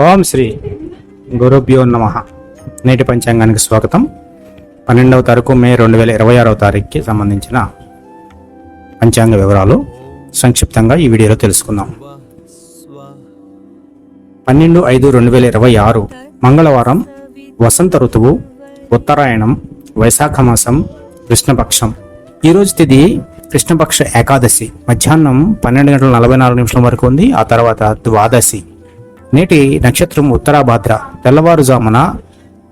ఓం శ్రీ గురుభ్యో నమః. నేటి పంచాంగానికి స్వాగతం. 12వ తారీఖు మే 2026వ తారీఖుకి సంబంధించిన పంచాంగ వివరాలు సంక్షిప్తంగా ఈ వీడియోలో తెలుసుకుందాం. 12/5/2026 మంగళవారం, వసంత ఋతువు, ఉత్తరాయణం, వైశాఖ మాసం, కృష్ణపక్షం. ఈరోజు తిథి కృష్ణపక్ష ఏకాదశి మధ్యాహ్నం 12:44 వరకు ఉంది. ఆ తర్వాత ద్వాదశి. నేటి నక్షత్రం ఉత్తరాభాద్ర తెల్లవారుజామున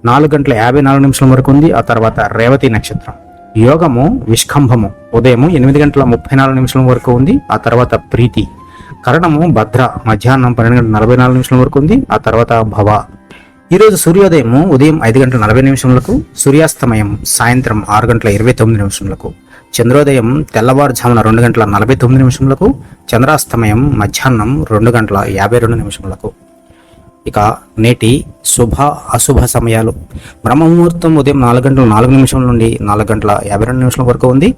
4:54 వరకు ఉంది. ఆ తర్వాత రేవతి నక్షత్రం. యోగము విష్కంభము ఉదయం 8:34 వరకు ఉంది. ఆ తర్వాత ప్రీతి. కరణము భద్ర మధ్యాహ్నం 12:44 వరకు ఉంది. ఆ తర్వాత భవ. ఈరోజు సూర్యోదయము ఉదయం 5:40 సూర్యాస్తమయం సాయంత్రం 6:29 చంద్రోదయం తెల్లవారుజామున 2:49 చంద్రాస్తమయం మధ్యాహ్నం 2:52. ఇక నేటి శుభ అశుభ సమయాలు. బ్రహ్మముహూర్తం ఉదయం 4:04 నుండి 4:52 వరకు ఉంది.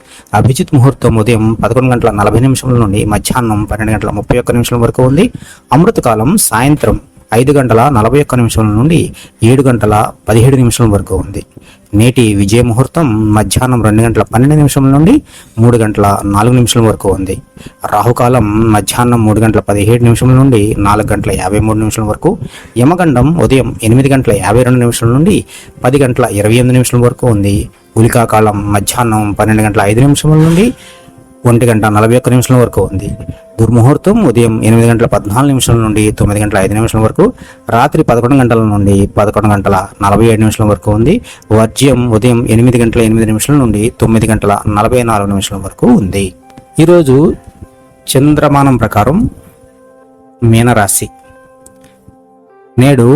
అభిజిత్ ముహూర్తం ఉదయం 11:40 నుండి మధ్యాహ్నం 12:31 వరకు ఉంది. అమృతకాలం సాయంత్రం 5:41 నుండి 7:17 వరకు ఉంది. నేటి విజయ ముహూర్తం మధ్యాహ్నం 2:12 నుండి 3:04 వరకు ఉంది. రాహుకాలం మధ్యాహ్నం 3:17 నుండి 4:53 వరకు. యమగండం ఉదయం 8:52 నుండి 10:28 వరకు ఉంది. ఉలికాకాలం మధ్యాహ్నం 12:05 నుండి 1:41 వరకు ఉంది. దుర్ముహూర్తం ఉదయం 8:14 నుండి 9:05 వరకు. రాత్రి 11 గంటల నుండి 11:47 వరకు ఉంది. వర్జ్యం ఉదయం 8:08 నుండి 9:44 వరకు ఉంది. ఈరోజు చంద్రమానం ప్రకారం మీనరాశి. నేడు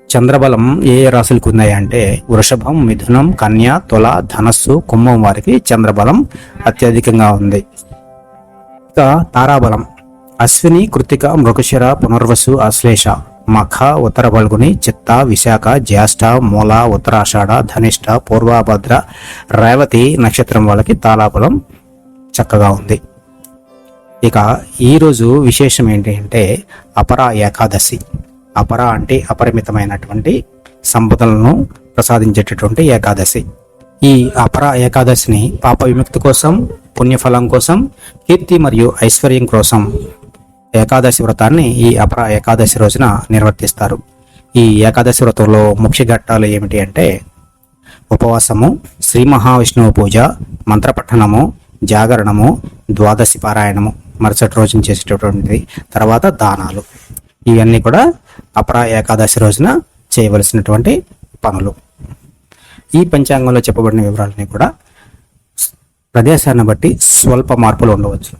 చంద్రబలం ఏ రాశులకు ఉన్నాయంటే వృషభం, మిథునం, కన్య, తుల, ధనస్సు, కుంభం వారికి చంద్రబలం అత్యధికంగా ఉంది. ఇక తారాబలం అశ్విని, కృతిక, మృగశిర, పునర్వసు, అశ్లేష, మఖ, ఉత్తర ఫల్గుని, చిత్త, విశాఖ, జ్యేష్ఠ, మూల, ఉత్తరాషాఢ, ధనిష్ట, పూర్వభద్ర, రేవతి నక్షత్రం వాళ్ళకి తారాబలం చక్కగా ఉంది. ఇక ఈరోజు విశేషం ఏంటి అంటే అపర ఏకాదశి. అపర అంటే అపరిమితమైనటువంటి సంపదలను ప్రసాదించేటటువంటి ఏకాదశి. ఈ అపర ఏకాదశిని పాప విముక్తి కోసం, పుణ్యఫలం కోసం, కీర్తి మరియు ఐశ్వర్యం కోసం ఏకాదశి వ్రతాన్ని ఈ అపర ఏకాదశి రోజున నిర్వర్తిస్తారు. ఈ ఏకాదశి వ్రతంలో ముఖ్య ఘట్టాలు ఏమిటి అంటే ఉపవాసము, శ్రీ మహావిష్ణువు పూజ, మంత్రపఠనము, జాగరణము, ద్వాదశి పారాయణము మరుసటి రోజున చేసేటటువంటిది, తర్వాత దానాలు. ఇవన్నీ కూడా అపర ఏకాదశి రోజున చేయవలసినటువంటి పనులు. ఈ పంచాంగంలో చెప్పబడిన వివరాలని కూడా ప్రదేశాన్ని బట్టి స్వల్ప మార్పులు ఉండవచ్చు.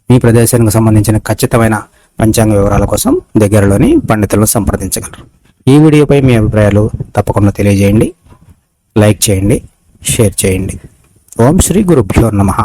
మీ ప్రదేశానికి సంబంధించిన ఖచ్చితమైన పంచాంగ వివరాల కోసం దగ్గరలోని పండితులను సంప్రదించగలరు. ఈ వీడియోపై మీ అభిప్రాయాలు తప్పకుండా తెలియజేయండి, లైక్ చేయండి, షేర్ చేయండి. ఓం శ్రీ గురుభ్యో నమః.